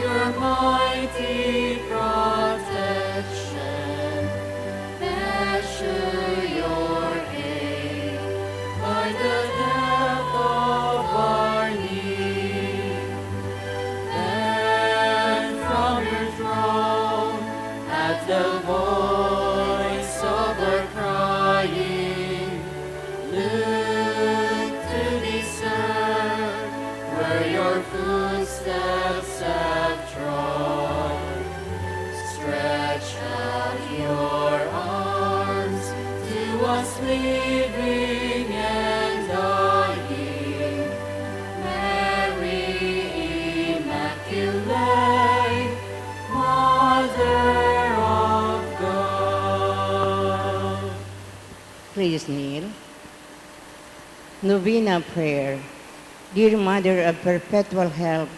your mighty protection. Measure your aid by the depth of our need. And from your throne, at the voice of our crying, look to discern where your footsteps have trod. Stretch out your arms to us living and dying. Mary Immaculate, Mother of God. Please kneel. Novena Prayer. Dear Mother of Perpetual Help,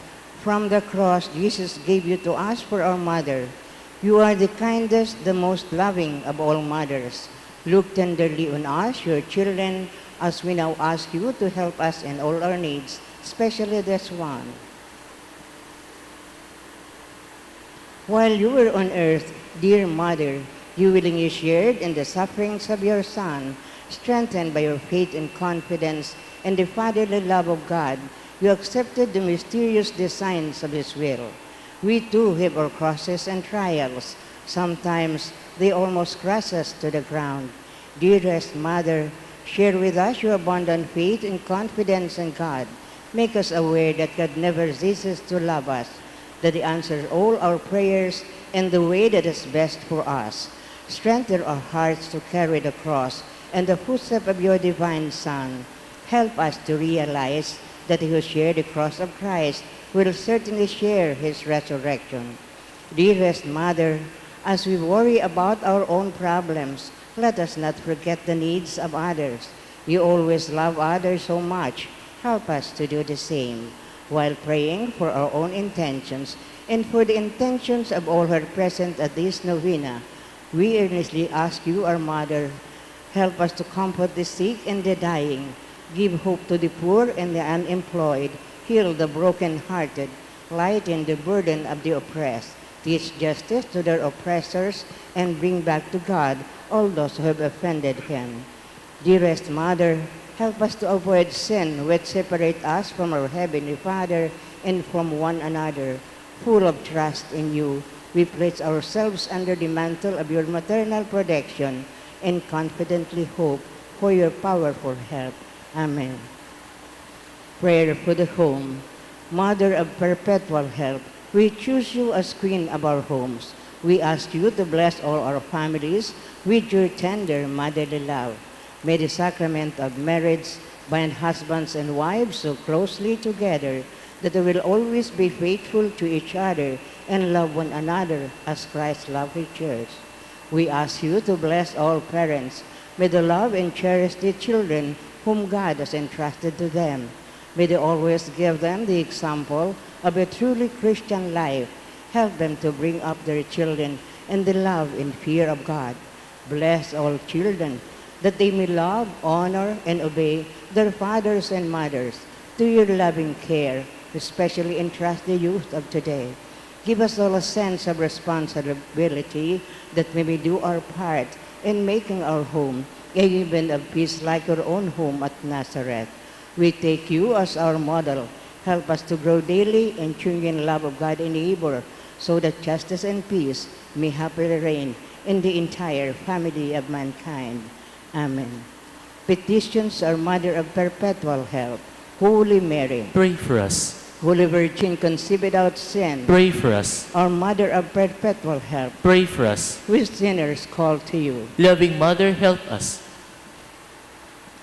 from the cross Jesus gave you to us for our mother. You are the kindest, the most loving of all mothers. Look tenderly on us, your children, as we now ask you to help us in all our needs, especially this one. While you were on earth, dear Mother, you willingly shared in the sufferings of your Son. Strengthened by your faith and confidence in the fatherly love of God, you accepted the mysterious designs of His will. We too have our crosses and trials. Sometimes they almost crush us to the ground. Dearest Mother, share with us your abundant faith and confidence in God. Make us aware that God never ceases to love us, that He answers all our prayers in the way that is best for us. Strengthen our hearts to carry the cross and the footsteps of your divine Son. Help us to realize that he who shared the cross of Christ will certainly share his resurrection. Dearest Mother, as we worry about our own problems, let us not forget the needs of others. You always love others so much. Help us to do the same, while praying for our own intentions and for the intentions of all who are present at this novena. We earnestly ask you, our Mother, help us to comfort the sick and the dying, give hope to the poor and the unemployed, heal the broken-hearted, lighten the burden of the oppressed, teach justice to their oppressors, and bring back to God all those who have offended Him. Dearest Mother, help us to avoid sin which separate us from our Heavenly Father and from one another. Full of trust in you, we place ourselves under the mantle of your maternal protection and confidently hope for your powerful help. Amen. Prayer for the home. Mother of perpetual help, we choose you as Queen of our homes. We ask you to bless all our families with your tender motherly love. May the sacrament of marriage bind husbands and wives so closely together that they will always be faithful to each other and love one another as Christ loved His church. We ask you to bless all parents. May they love and cherish the children whom God has entrusted to them. May they always give them the example of a truly Christian life. Help them to bring up their children in the love and fear of God. Bless all children, that they may love, honor, and obey their fathers and mothers. To your loving care, especially entrust the youth of today. Give us all a sense of responsibility that we may do our part in making our home a haven of peace like your own home at Nazareth. We take you as our model. Help us to grow daily in genuine love of God and neighbor, so that justice and peace may happily reign in the entire family of mankind. Amen. Petitions our Mother of Perpetual Help. Holy Mary, Pray for us. Holy Virgin conceived without sin, Pray for us. our Mother of Perpetual Help, Pray for us. we sinners call to you, Loving Mother, help us.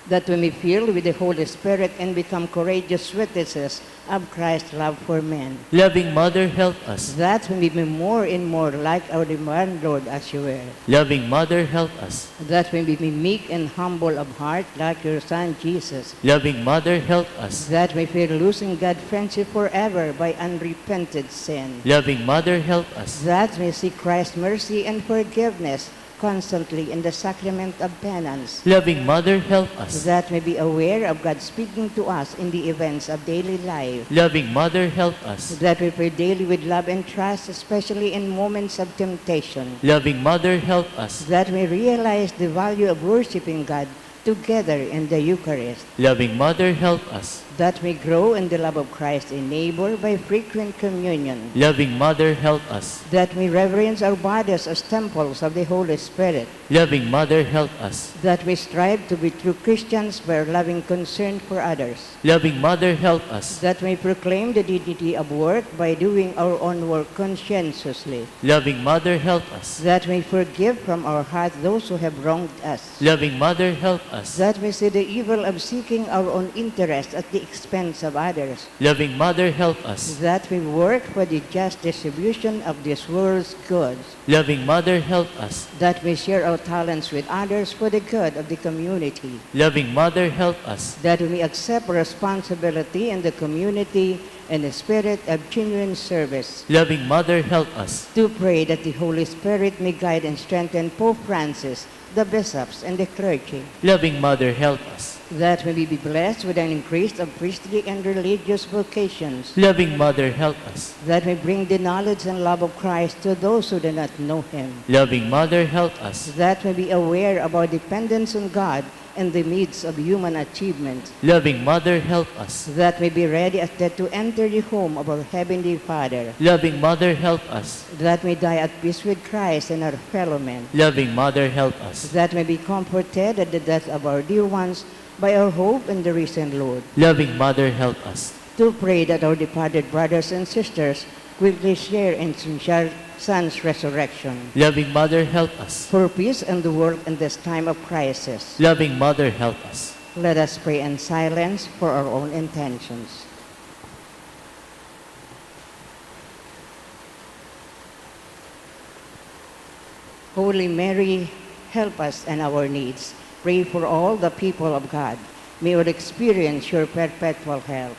that we may fill with the Holy Spirit and become courageous witnesses of Christ's love for men, Loving Mother, help us. that we may be more and more like our divine Lord as you were, Loving Mother, help us. that we may be meek and humble of heart like your Son Jesus, Loving Mother, help us. that we fear losing God friendship forever by unrepented sin, Loving Mother, help us. that we seek Christ's mercy and forgiveness constantly in the sacrament of penance, Loving Mother, help us. that we be aware of God speaking to us in the events of daily life, Loving Mother, help us. that we pray daily with love and trust, especially in moments of temptation, Loving Mother, help us. that we realize the value of worshiping God together in the Eucharist, Loving Mother, help us. that we grow in the love of Christ in neighbor by frequent communion, Loving Mother, help us. that we reverence our bodies as temples of the Holy Spirit, Loving Mother, help us. that we strive to be true Christians by our loving concern for others, Loving Mother, help us. that we proclaim the dignity of work by doing our own work conscientiously, Loving Mother, help us. that we forgive from our heart those who have wronged us, Loving Mother, help us. that we see the evil of seeking our own interest at the expense of others, Loving Mother, help us. that we work for the just distribution of this world's goods, Loving Mother, help us. that we share our talents with others for the good of the community, Loving Mother, help us. that we accept responsibility in the community in the spirit of genuine service, Loving Mother, help us. to pray that the Holy Spirit may guide and strengthen Pope Francis, the bishops, and the clergy, Loving Mother, help us. that we may be blessed with an increase of priestly and religious vocations, Loving Mother, help us. that we bring the knowledge and love of Christ to those who do not know Him, Loving Mother, help us. that we be aware of our dependence on God in the midst of human achievement, Loving Mother, help us. that we be ready at death to enter the home of our Heavenly Father, Loving Mother, help us. that we die at peace with Christ and our fellow men, Loving Mother, help us. that we be comforted at the death of our dear ones by our hope in the risen Lord, Loving Mother, help us. to pray that our departed brothers and sisters quickly share in your Son's resurrection, Loving Mother, help us. for peace in the world in this time of crisis. Loving Mother, help us. Let us pray in silence for our own intentions. Holy Mary, help us in our needs. Pray for all the people of God. May we experience your perpetual help.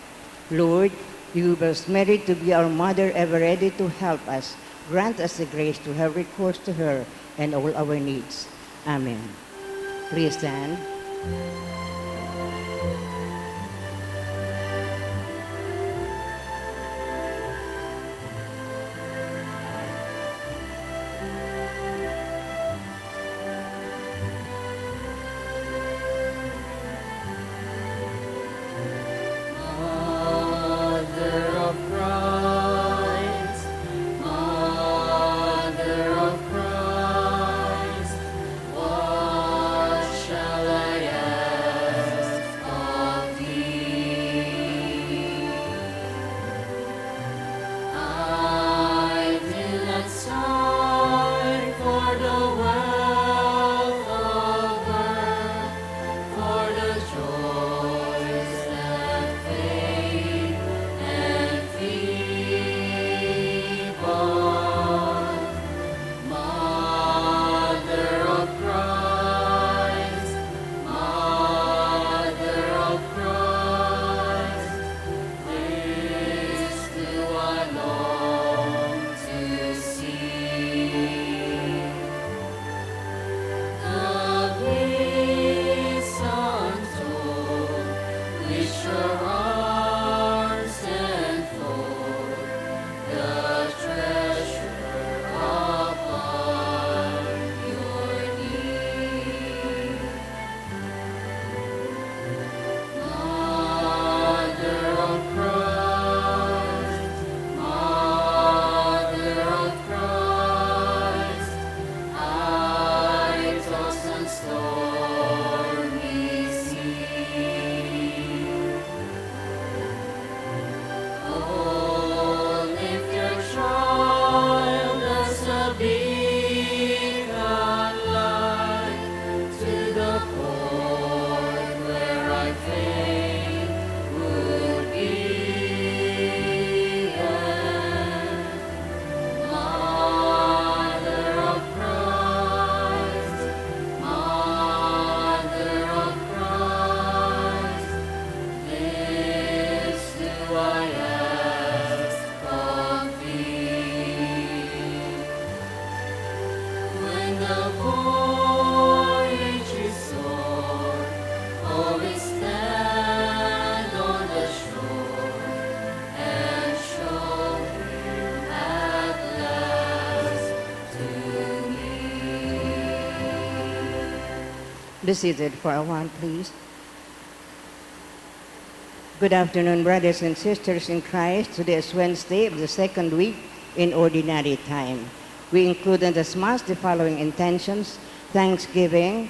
Lord, you most merit to be our mother, ever ready to help us. Grant us the grace to have recourse to her and all our needs. Amen. Please stand. Mother of Christ, Mother of Christ, what shall I Be seated for a while, please. Good afternoon, brothers and sisters in Christ. Today is Wednesday of the second week in Ordinary Time. We include in this Mass the following intentions: Thanksgiving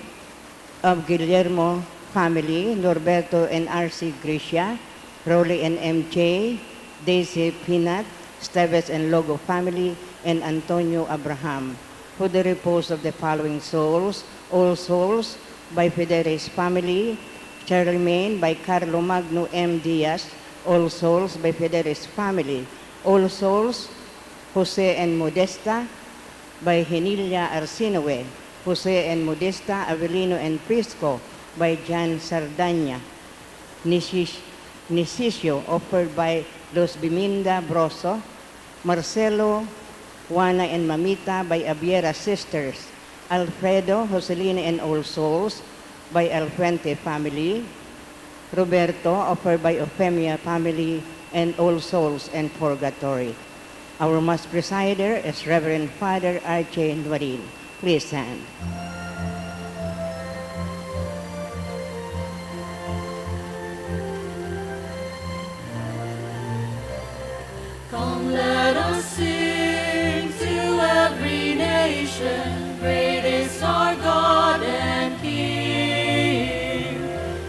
of Guillermo family, Norberto and R.C. Gracia, Rolly and M.J., Daisy Pinat, Steves and Logo family, and Antonio Abraham. For the repose of the following souls: All Souls by Fidelis family, Charlemagne by Carlo Magno M. Diaz, All Souls by Fidelis family, All Souls, Jose and Modesta by Henilia Arsinoe, Jose and Modesta Avelino and Prisco by Jan Sardanya, Nisisio offered by Los Biminda Broso, Marcelo, Juana and Mamita by Abiera Sisters, Alfredo, Joselina and All Souls by Alfuente family, Roberto offered by Euphemia family, and All Souls and Purgatory. Our Mass presider is Reverend Father Archangel. Please stand. Come, let us sing to every nation. Great is our God and King.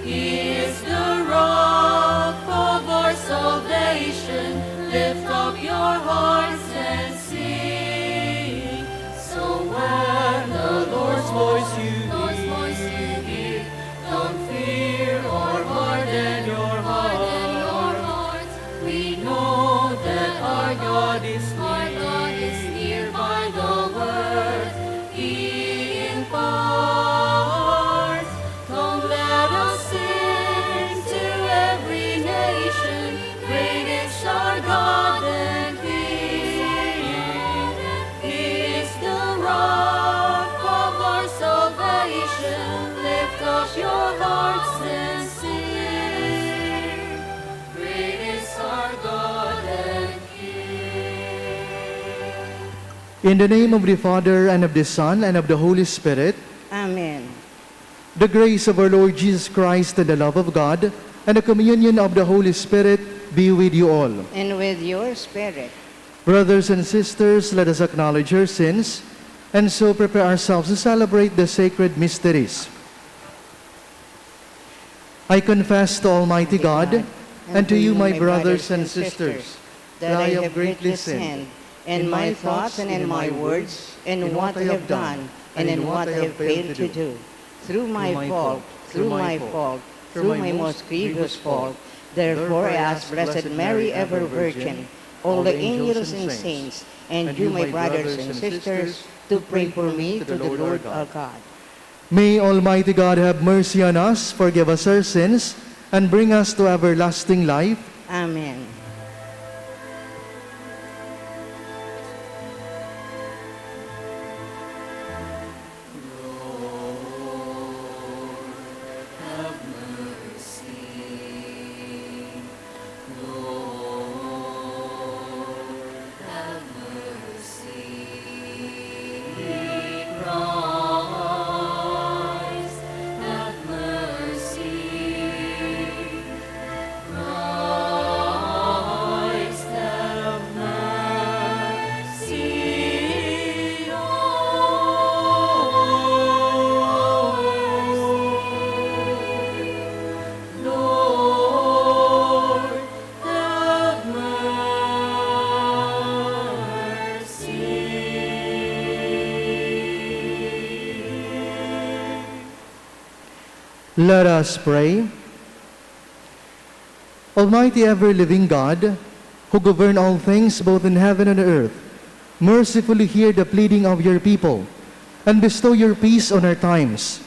He is the rock of our salvation. Lift up your hearts and sing. So when the Lord's voice you hear, don't fear or harden your heart. We know that our God is near by the word He imparts. Come, let us sing to every nation. Great is our God and King. He is the rock of our salvation. Lift up your hearts and sing. Great is our God and King. In the name of the Father, and of the Son, and of the Holy Spirit, Amen. the grace of our Lord Jesus Christ, and the love of God, and the communion of the Holy Spirit be with you all. And with your spirit. Brothers and sisters, let us acknowledge our sins, and so prepare ourselves to celebrate the sacred mysteries. I confess to Almighty God, and to you, my brothers and sisters, that I have greatly sinned in my thoughts and in my words, in what I have done, and in what I have failed to do. Through my fault, through my most grievous fault. Therefore I ask Blessed Mary, ever Virgin, all the angels and saints, and you, my brothers and sisters, to pray for me to the Lord our God. May Almighty God have mercy on us, forgive us our sins, and bring us to everlasting life. Amen. Let us pray. Almighty ever-living God, who govern all things both in heaven and earth, mercifully hear the pleading of your people, and bestow your peace on our times.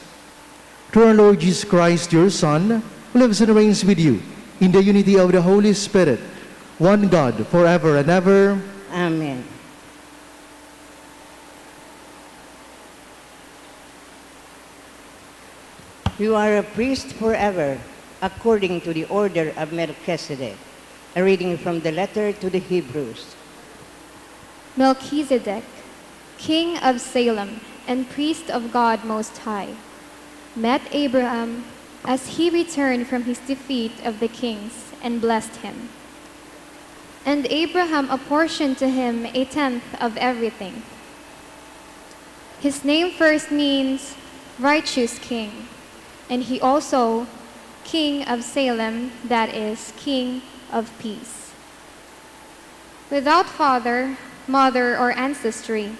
Through our Lord Jesus Christ, your Son, who lives and reigns with you, in the unity of the Holy Spirit, one God, forever and ever. Amen. You are a priest forever, according to the order of Melchizedek. A reading from the letter to the Hebrews. Melchizedek, king of Salem and priest of God Most High, met Abraham as he returned from his defeat of the kings and blessed him. And Abraham apportioned to him a tenth of everything. His name first means righteous king, and he also king of Salem, that is, king of peace. Without father, mother, or ancestry,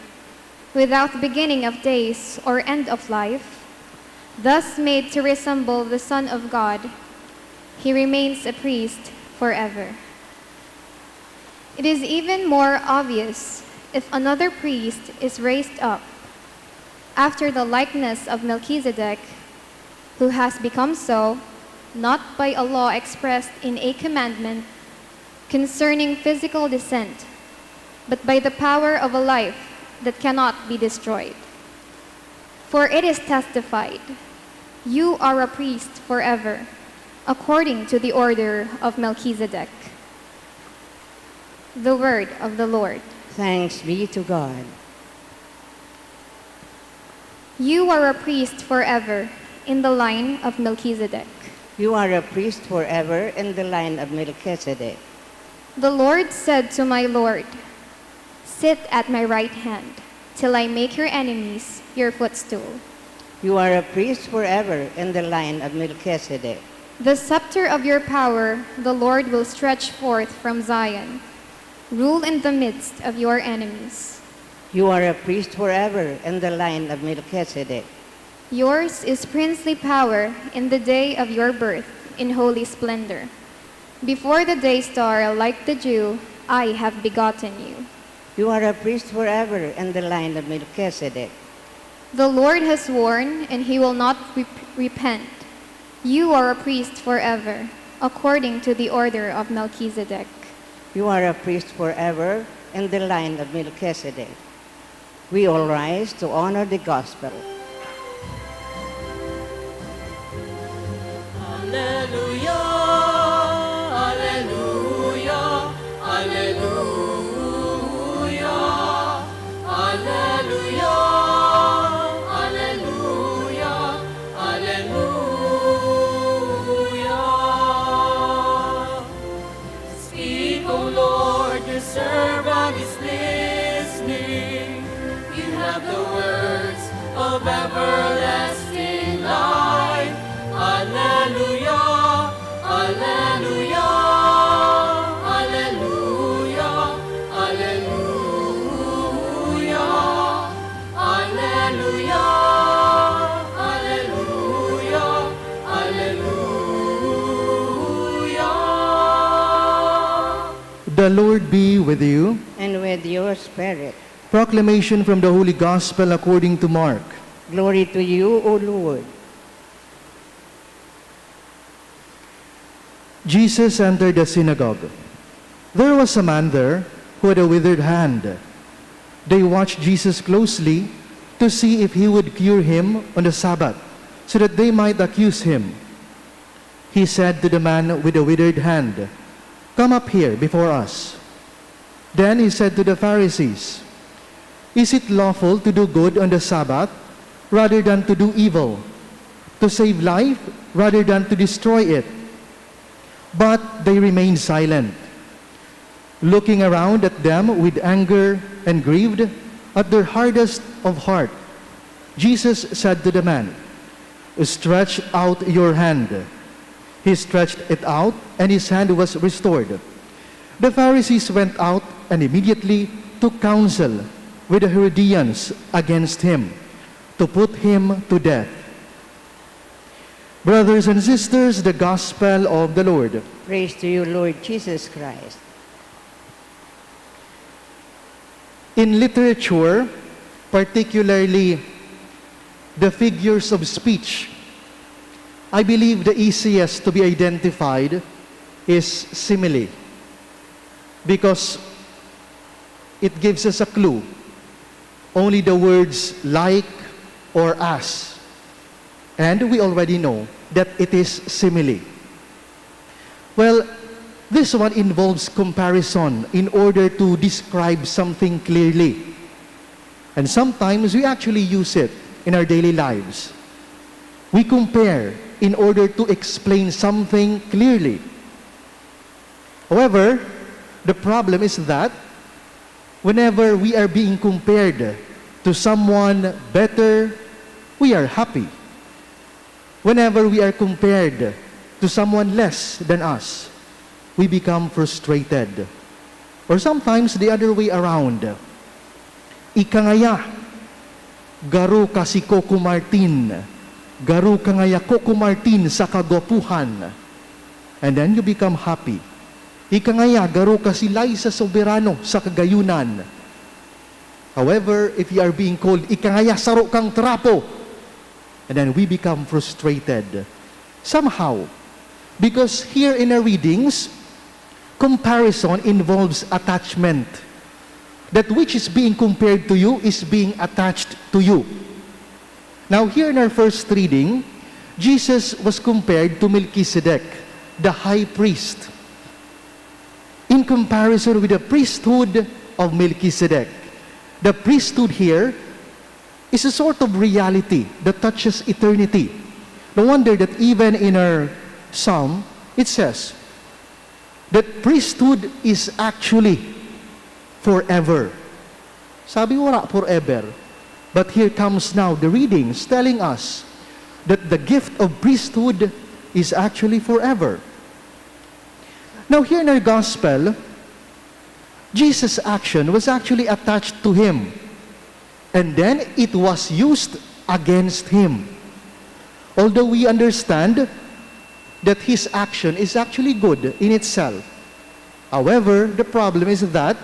without beginning of days or end of life, thus made to resemble the Son of God, he remains a priest forever. It is even more obvious if another priest is raised up after the likeness of Melchizedek, who has become so, not by a law expressed in a commandment concerning physical descent, but by the power of a life that cannot be destroyed. For it is testified, "You are a priest forever, according to the order of Melchizedek." The word of the Lord. Thanks be to God. You are a priest forever in the line of Melchizedek. You are a priest forever in the line of Melchizedek. The Lord said to my Lord, "Sit at my right hand, till I make your enemies your footstool." You are a priest forever in the line of Melchizedek. The scepter of your power the Lord will stretch forth from Zion. Rule in the midst of your enemies. You are a priest forever in the line of Melchizedek. Yours is princely power in the day of your birth in holy splendor. Before the day star, like the dew, I have begotten you. You are a priest forever in the line of Melchizedek. The Lord has sworn, and he will not repent. You are a priest forever, according to the order of Melchizedek. You are a priest forever in the line of Melchizedek. We all rise to honor the gospel. Alleluia, alleluia, alleluia, alleluia, alleluia, alleluia. Speak, O Lord, your servant is listening. You have the words of everlasting life. Alleluia, alleluia, alleluia, alleluia, alleluia, alleluia, alleluia. The Lord be with you. And with your spirit. Proclamation from the Holy Gospel according to Mark. Glory to you, O Lord. Jesus entered the synagogue. There was a man there who had a withered hand. They watched Jesus closely to see if he would cure him on the Sabbath, so that they might accuse him. He said to the man with the withered hand, "Come up here before us." Then he said to the Pharisees, "Is it lawful to do good on the Sabbath rather than to do evil, to save life rather than to destroy it?" But they remained silent, looking around at them with anger and grieved at their hardest of heart. Jesus said to the man, "Stretch out your hand." He stretched it out, and his hand was restored. The Pharisees went out and immediately took counsel with the Herodians against him to put him to death. Brothers and sisters, the Gospel of the Lord. Praise to you, Lord Jesus Christ. In literature, particularly the figures of speech, I believe the easiest to be identified is simile, because it gives us a clue. Only the words like or as. And we already know that it is simile. Well, this one involves comparison in order to describe something clearly. And sometimes we actually use it in our daily lives. We compare in order to explain something clearly. However, the problem is that whenever we are being compared to someone better, we are happy. Whenever we are compared to someone less than us, we become frustrated. Or sometimes the other way around. Ika ngaya, garu kasi Coco Martin. Garu ka ngaya Coco Martin sa kagwapuhan. And then you become happy. Ika ngaya, garu kasi Liza Soberano sa kagayunan. However, if you are being called, ika ngaya, saro kang trapo. And then we become frustrated. Somehow, because here in our readings, comparison involves attachment. That which is being compared to you is being attached to you. Now here in our first reading, Jesus was compared to Melchizedek, the high priest, in comparison with the priesthood of Melchizedek. The priesthood here is a sort of reality that touches eternity. No wonder that even in our psalm, it says that priesthood is actually forever. Sabi wala forever. But here comes now the readings telling us that the gift of priesthood is actually forever. Now here in our gospel, Jesus' action was actually attached to him. And then it was used against him. Although we understand that his action is actually good in itself. However, the problem is that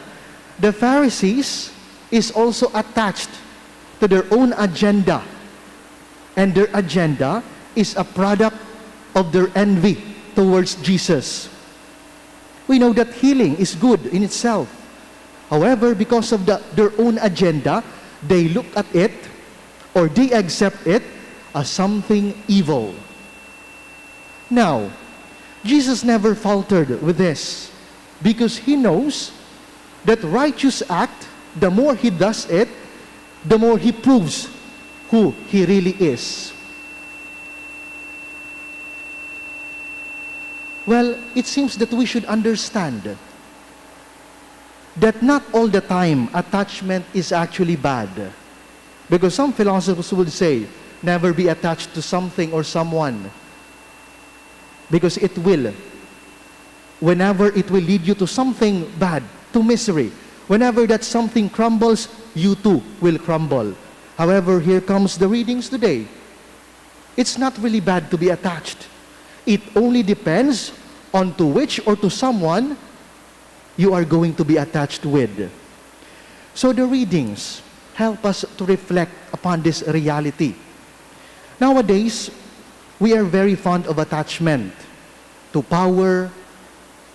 the Pharisees is also attached to their own agenda. And their agenda is a product of their envy towards Jesus. We know that healing is good in itself. However, because of their own agenda, they look at it or they accept it as something evil. Now, Jesus never faltered with this because he knows that righteous act, the more he does it, the more he proves who he really is. Well, it seems that we should understand that not all the time attachment is actually bad. Because some philosophers would say, never be attached to something or someone. Because it will. Whenever it will lead you to something bad, to misery. Whenever that something crumbles, you too will crumble. However, here comes the readings today. It's not really bad to be attached. It only depends on to which or to someone you are going to be attached with. So the readings help us to reflect upon this reality. Nowadays, we are very fond of attachment to power,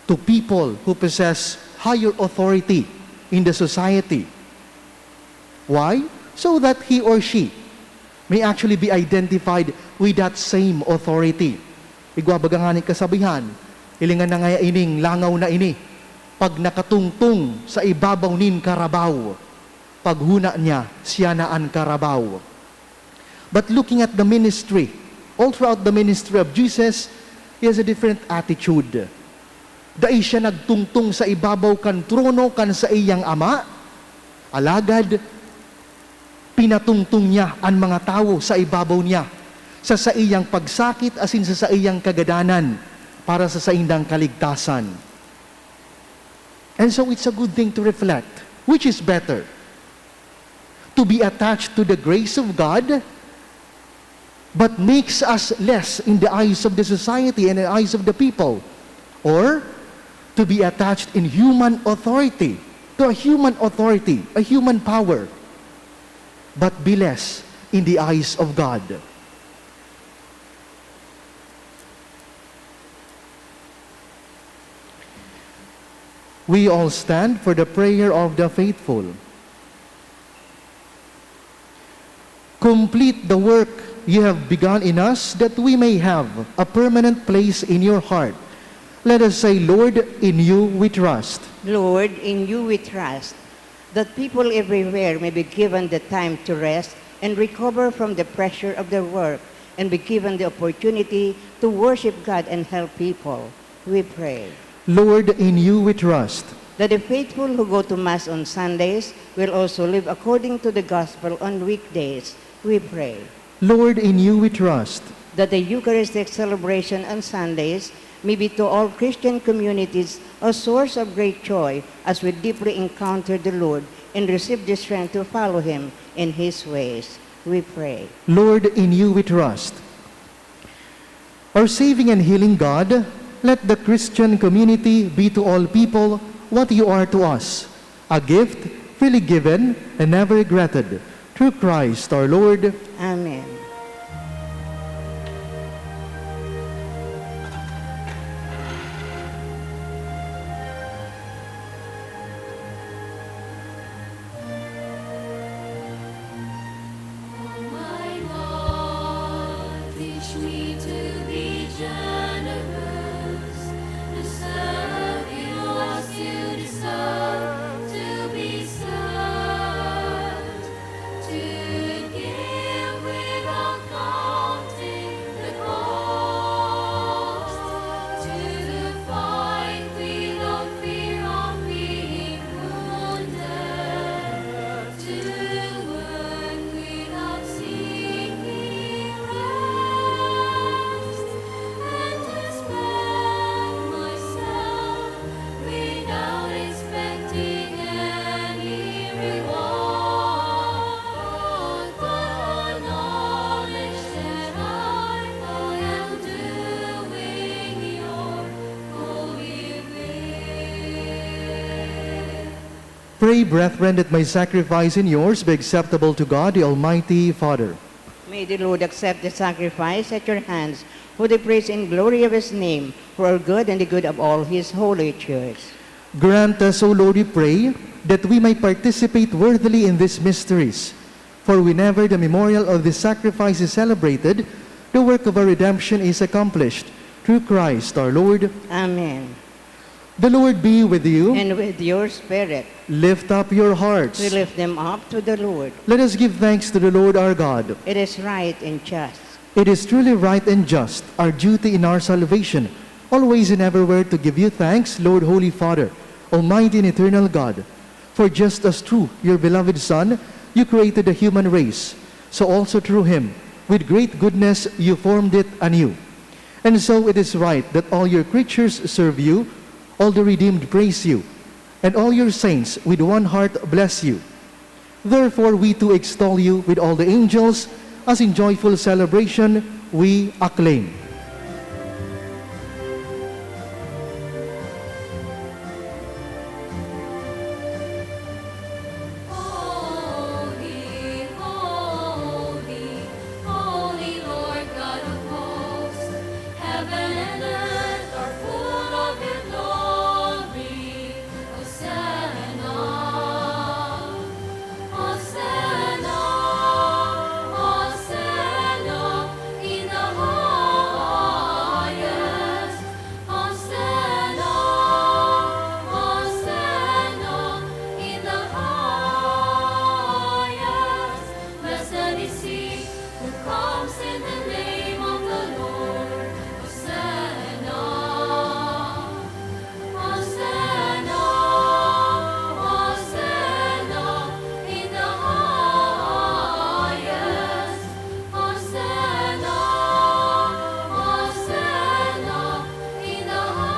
to people who possess higher authority in the society. Why? So that he or she may actually be identified with that same authority. Igwabaga nga ni kasabihan, ilingan na nga ining langaw na ini, pag nakatungtong sa ibabaw nin karabaw, paghuna niya, siya naan karabaw. But looking at the ministry, all throughout the ministry of Jesus, he has a different attitude. Dahil siya nagtungtong sa ibabaw kan trono kan sa iyang ama, alagad, pinatungtong niya ang mga tao sa ibabaw niya, sa iyang pagsakit asin sa iyang kagadanan, para sa indang kaligtasan. And so it's a good thing to reflect. Which is better? To be attached to the grace of God, but makes us less in the eyes of the society and the eyes of the people? Or to be attached in human authority, to a human authority, a human power, but be less in the eyes of God? We all stand for the prayer of the faithful. Complete the work you have begun in us, that we may have a permanent place in your heart. Let us say, Lord, in you we trust. Lord, in you we trust, that people everywhere may be given the time to rest and recover from the pressure of their work, and be given the opportunity to worship God and help people. We pray Lord, in you we trust. that the faithful who go to Mass on Sundays will also live according to the gospel on weekdays. We pray Lord, in you we trust. that the Eucharistic celebration on Sundays may be to all Christian communities a source of great joy as we deeply encounter the Lord and receive the strength to follow Him in His ways. We pray Lord, in you we trust. Our saving and healing God, let the Christian community be to all people what you are to us, a gift freely given and never regretted, through Christ our Lord. Amen. My God, teach me to be generous, to serve you as you deserve to be served, to give without counting the cost, to fight without fear of being wounded, to work without seeking rest, and to spend myself without expecting any reward. The knowledge that I am doing your holy will. Pray, brethren, that my sacrifice and yours be acceptable to God, the Almighty Father. May the Lord accept the sacrifice at your hands for the praise and glory of His name, for our good and the good of all His holy church. Grant us, O Lord, we pray, that we may participate worthily in these mysteries. For whenever the memorial of this sacrifice is celebrated, the work of our redemption is accomplished. Through Christ our Lord. Amen. The Lord be with you. And with your spirit, Lift up your hearts. we lift them up to the Lord. Let us give thanks to the Lord our God. It is right and just. It is truly right and just, our duty in our salvation, always and everywhere to give you thanks, Lord, Holy Father, Almighty and eternal God. For just as through your beloved Son, you created the human race, so also through him, with great goodness, you formed it anew. And so it is right that all your creatures serve you, all the redeemed praise you, and all your saints with one heart bless you. Therefore we too extol you with all the angels, as in joyful celebration we acclaim. Holy, holy, holy Lord God of hosts, heaven and earth are full of your glory. Hosanna, Hosanna, Hosanna in the highest. Hosanna, Hosanna in the highest. Blessed is he who comes in the name of the Lord. Hosanna, Hosanna, Hosanna in the highest. Hosanna, Hosanna in the highest.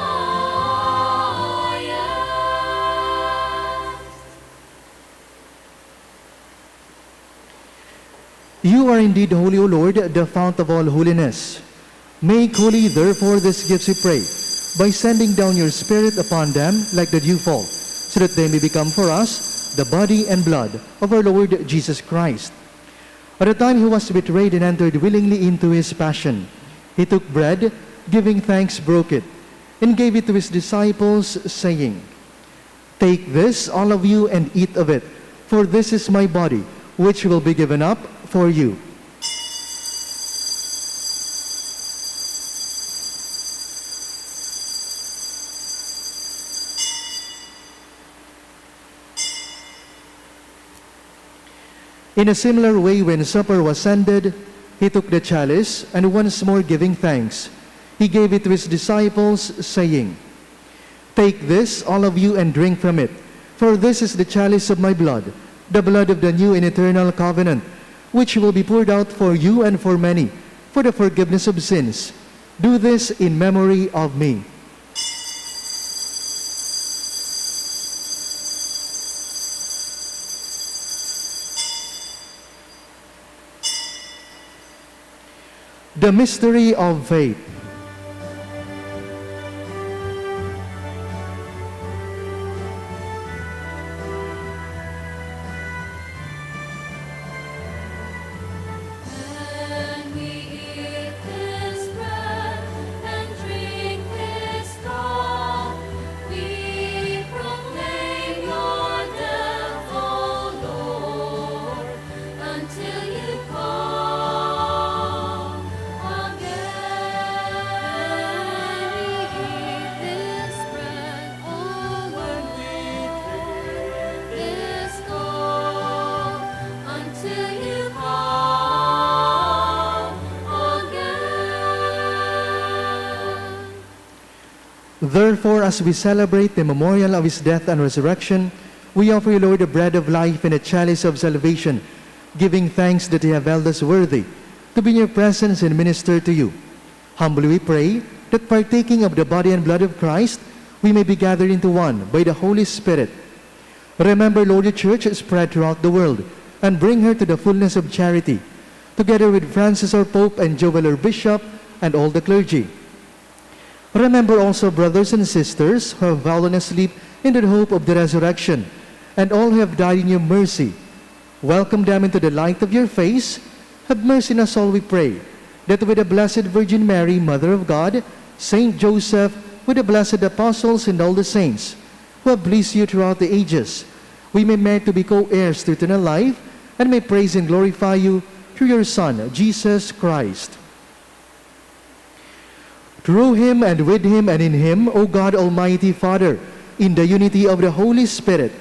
You are indeed holy, O Lord, the fount of all holiness. Make holy, therefore, these gifts, we pray, by sending down your Spirit upon them like the dewfall, so that they may become for us the body and blood of our Lord Jesus Christ. At the time he was betrayed and entered willingly into his passion, he took bread, giving thanks, broke it, and gave it to his disciples, saying, "Take this, all of you, and eat of it, for this is my body, which will be given up for you." In a similar way, when supper was ended, He took the chalice, and once more giving thanks, he gave it to his disciples, saying, "Take this, all of you, and drink from it, for this is the chalice of my blood, the blood of the new and eternal covenant, which will be poured out for you and for many, for the forgiveness of sins. Do this in memory of me." The mystery of faith. And we eat His bread and drink His cup, we proclaim Your death, O Lord, until You come again. We eat this bread, O Lord, this cup, until You come again. Therefore, as we celebrate the memorial of his death and resurrection, we offer you, Lord, the bread of life and the chalice of salvation, giving thanks that you have held us worthy to be in your presence and minister to you. Humbly we pray that partaking of the body and blood of Christ, we may be gathered into one by the Holy Spirit. Remember, Lord, the Church spread throughout the world, and bring her to the fullness of charity, together with Francis our Pope and Joel our Bishop and all the clergy. Remember also brothers and sisters who have fallen asleep in the hope of the resurrection, and all who have died in your mercy. Welcome them into the light of your face. Have mercy on us all, we pray, that with the Blessed Virgin Mary, Mother of God, Saint Joseph, with the blessed apostles and all the saints who have pleased you throughout the ages, we may merit to be co-heirs to eternal life, and may praise and glorify you through your Son, Jesus Christ. Through him and with him and in him, O God, Almighty Father, in the unity of the Holy Spirit,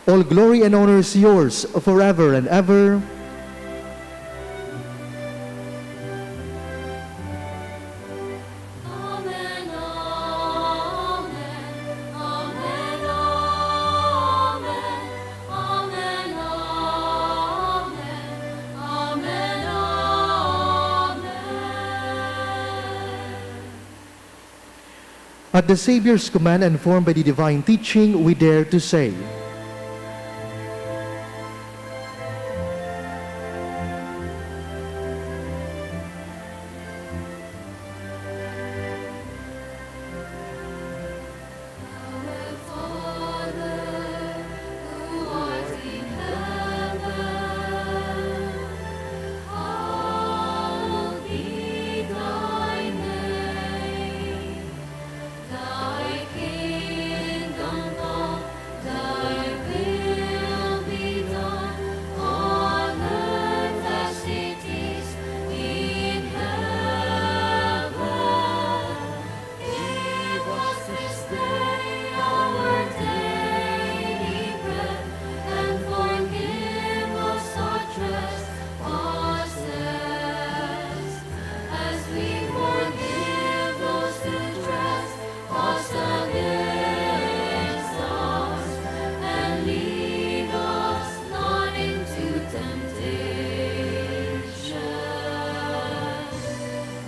all glory and honor is yours forever and ever. Amen, amen, amen, amen, amen, amen, amen. At the Savior's command and formed by the divine teaching, we dare to say, Our Father, who art in heaven, hallowed be thy name. Thy kingdom come, thy will be done, on earth as it is in heaven. Give us this day our daily bread, and forgive us our trespasses, as we forgive those who trespass against us. And lead us not into temptation,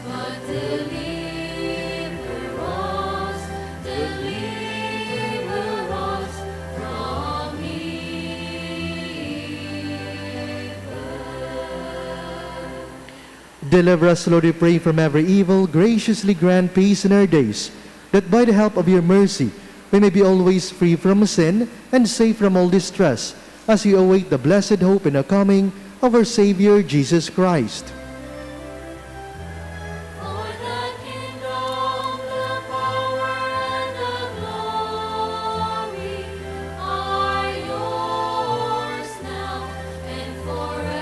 but deliver us from evil. Deliver us, Lord, we pray, from every evil. Graciously grant peace in our days, that by the help of your mercy we may be always free from sin and safe from all distress, as we await the blessed hope and the coming of our Savior, Jesus Christ. For the kingdom, the power, and the glory are yours now and forever.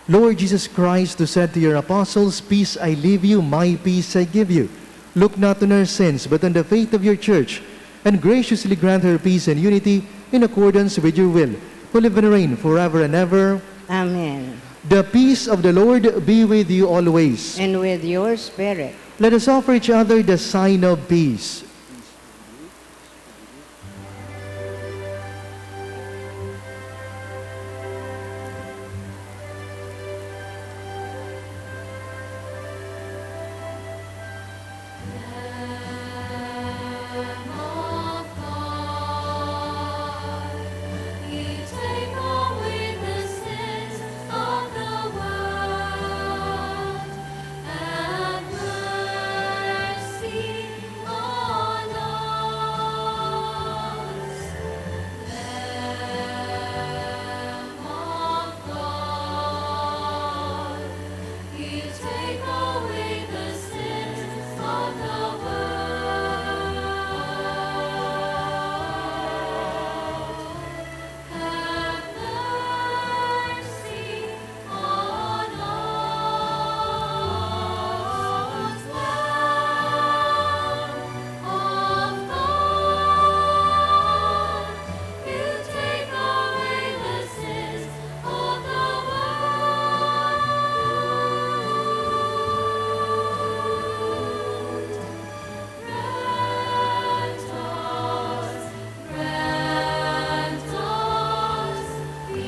Lord Jesus Christ, who said to your apostles, "Peace I leave you, my peace I give you," look not on our sins, but on the faith of your church, and graciously grant her peace and unity in accordance with your will, who live and reign forever and ever. Amen. The peace of the Lord be with you always. And with your spirit. Let us offer each other the sign of peace. Lamb of God, you take away the sins of the world. Have mercy on us. Lamb of God, you take away the sins of the world. Have mercy on us. Lamb of God, you take away the sins of the world. Grant us peace.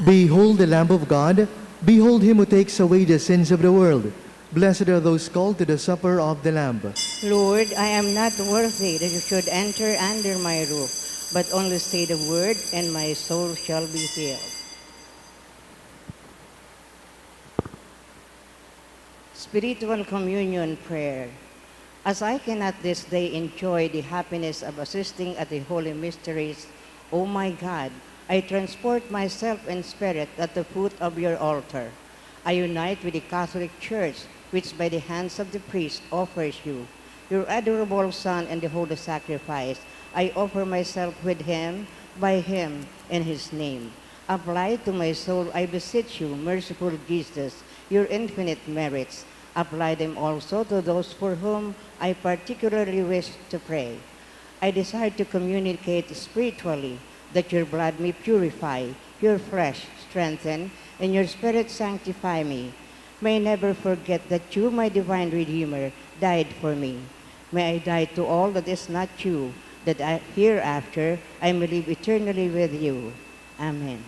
Behold the Lamb of God. Behold him who takes away the sins of the world. Blessed are those called to the supper of the Lamb. Lord, I am not worthy that you should enter under my roof, but only say the word, and my soul shall be healed. Spiritual communion prayer. As I cannot this day enjoy the happiness of assisting at the holy mysteries, O my God, I transport myself in spirit at the foot of your altar. I unite with the Catholic Church, which by the hands of the priest offers you, your adorable Son and the holy sacrifice. I offer myself with him, by him, in his name. Apply to my soul, I beseech you, merciful Jesus, your infinite merits. Apply them also to those for whom I particularly wish to pray. I desire to communicate spiritually, that your blood may purify, your flesh strengthen, and your spirit sanctify me. May I never forget that you, my divine Redeemer, died for me. May I die to all that is not you, that hereafter I may live eternally with you. Amen.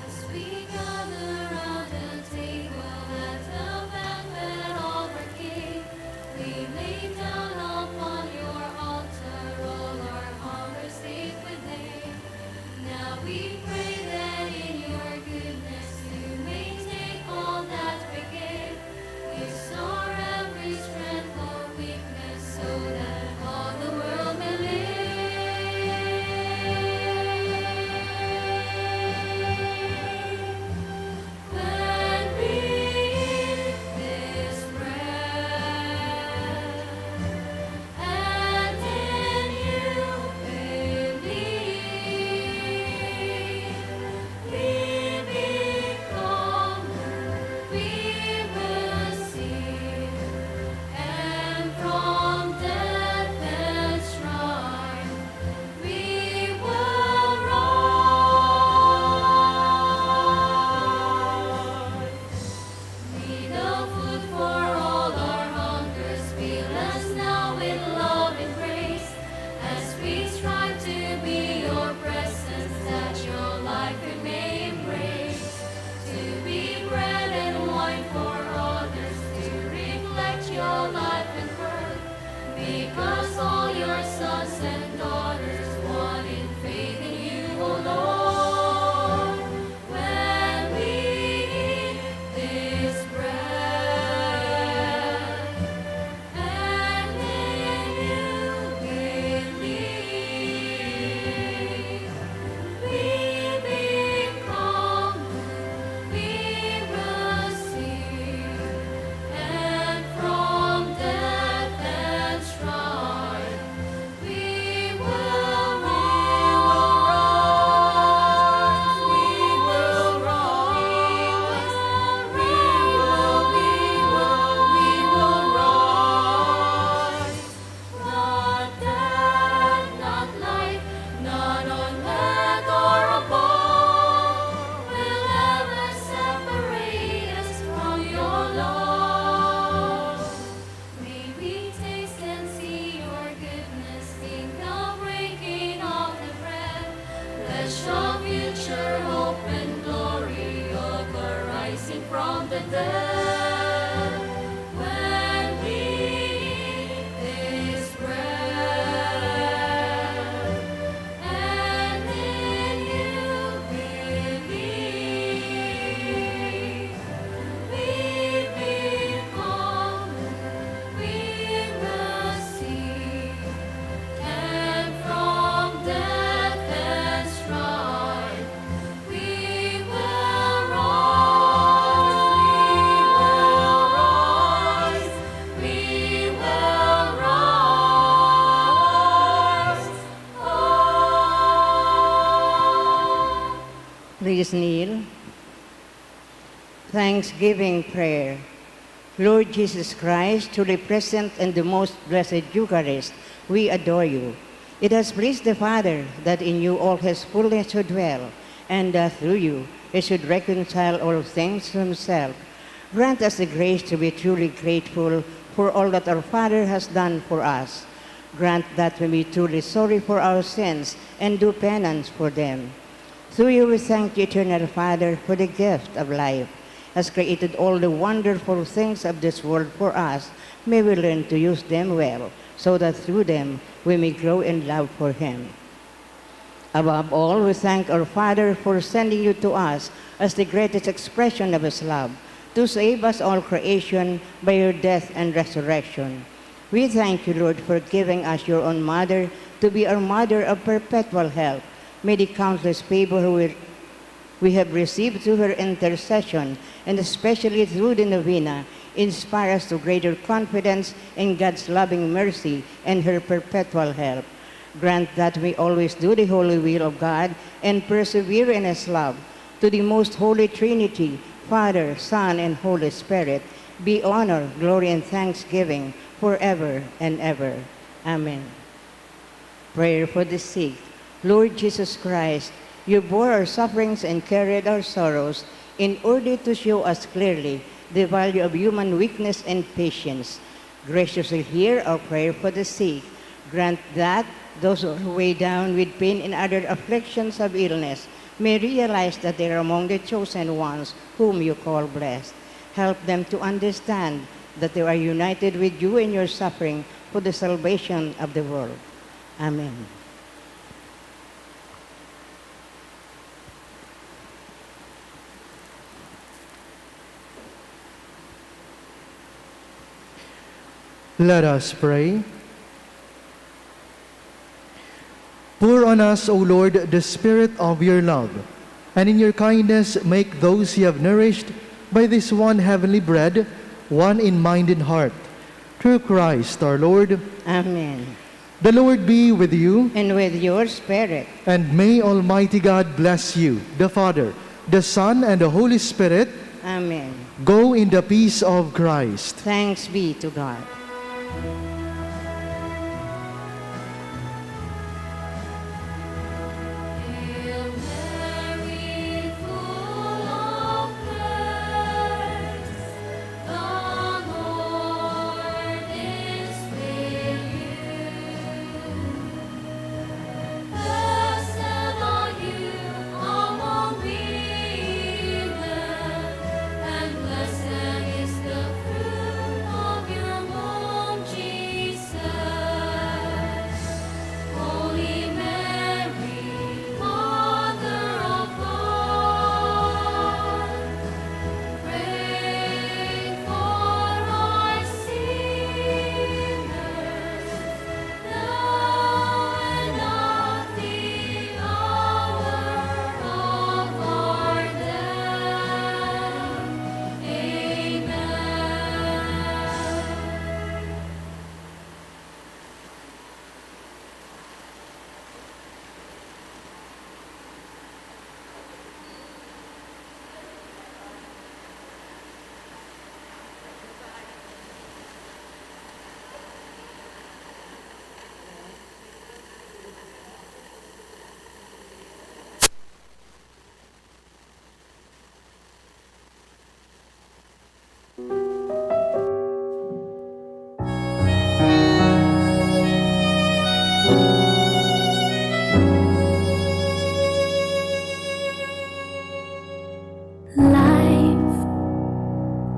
As we gather round the table at the banquet of our King, we lay down upon your altar all our hunger sacred name. Now we death. When we eat this bread and in you believe, we become, we receive, and from death and strife we will rise, we will rise. Oh. Please kneel. Thanksgiving prayer. Lord Jesus Christ, truly present in the most blessed Eucharist, we adore you. It has pleased the Father that in you all his fullness should dwell, and that through you he should reconcile all things to himself. Grant us the grace to be truly grateful for all that our Father has done for us. Grant that we be truly sorry for our sins and do penance for them. Through you we thank you, eternal Father, for the gift of life, has created all the wonderful things of this world for us. May we learn to use them well, so that through them we may grow in love for him. Above all, we thank our Father for sending you to us as the greatest expression of his love, to save us all creation by your death and resurrection. We thank you, Lord, for giving us your own mother to be our mother of perpetual help. May the countless favor we have received through her intercession, and especially through the novena, inspire us to greater confidence in God's loving mercy and her perpetual help. Grant that we always do the holy will of God and persevere in his love. To the most holy Trinity, Father, Son, and Holy Spirit, be honor, glory, and thanksgiving forever and ever. Amen. Prayer for the sick. Lord Jesus Christ, you bore our sufferings and carried our sorrows in order to show us clearly the value of human weakness and patience. Graciously hear our prayer for the sick. Grant that those who are weighed down with pain and other afflictions of illness may realize that they are among the chosen ones whom you call blessed. Help them to understand that they are united with you in your suffering for the salvation of the world. Amen. Let us pray. Pour on us, O Lord, the spirit of your love, and in your kindness make those you have nourished by this one heavenly bread, one in mind and heart. Through Christ our Lord. Amen. The Lord be with you, And with your spirit. and may Almighty God bless you, the Father, the Son, and the Holy Spirit. Amen. Go in the peace of Christ. Thanks be to God. Hail Mary, full of grace, the Lord is with you. Blessed are you among women, and blessed is the fruit of your womb, Jesus.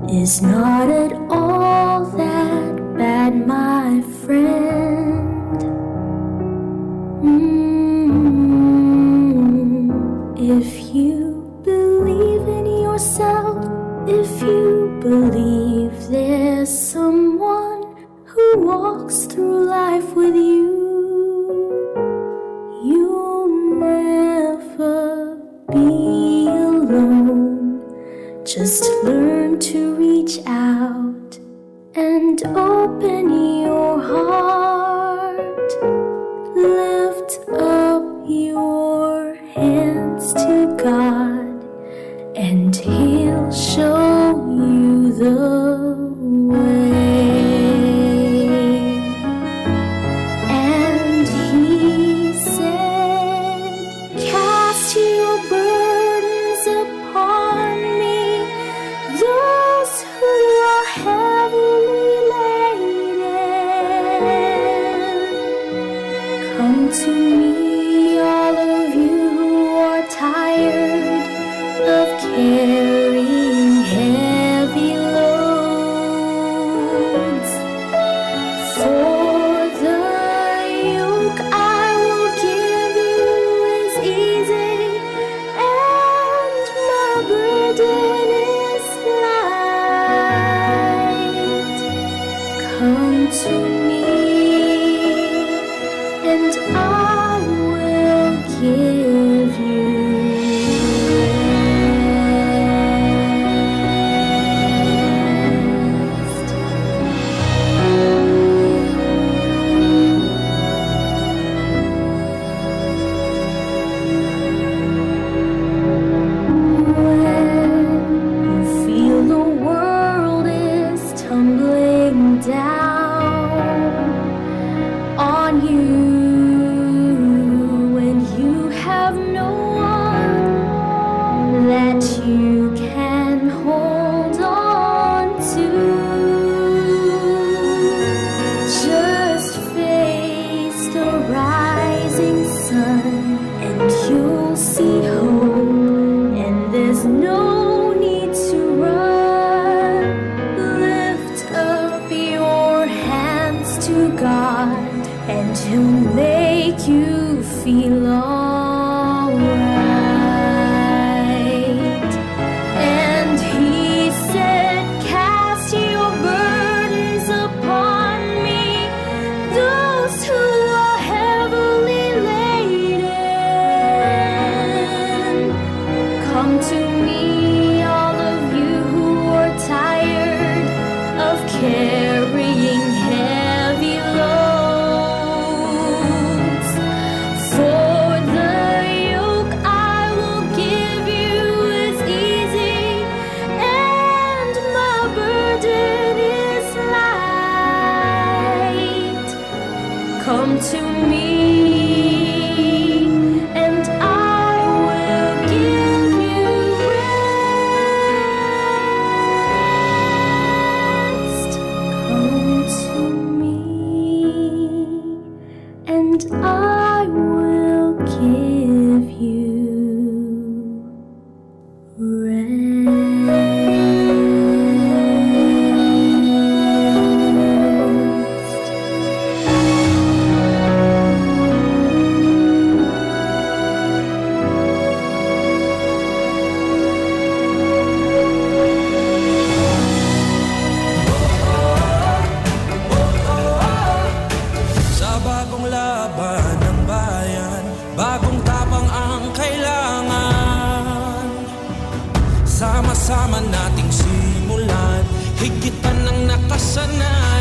is not at all that bad, my friend. If you believe in yourself, if you believe there's someone who walks through life with you, you'll never be alone. Just learn to reach out and open your heart. Lift up your hands to God, and He'll show you the way. And He said, cast your burdens upon me, those who are heavily laden. Come to me, all of you who are tired of carrying heavy loads. For the yoke I will give you is easy, and my burden is light. Come to me, and I will give you rest. When you feel the world is tumbling down on you, when you have no one that you can hold on to, just face the rising sun and you'll see hope, and there's no need to run. Lift up your hands to God, and He'll make you feel alright. And He said, cast your burdens upon me, those who are heavily laden. Come to me, all of you who are tired of carrying heavy loads. For the yoke I will give you is easy, and my burden is light. Come to me, and I will give you rest. Come to me, and I will give you rest. Sa bagong laban ng bayan, bagong tapang ang kailangan. Sama-sama nating simulan, higitan ng nakasanayan.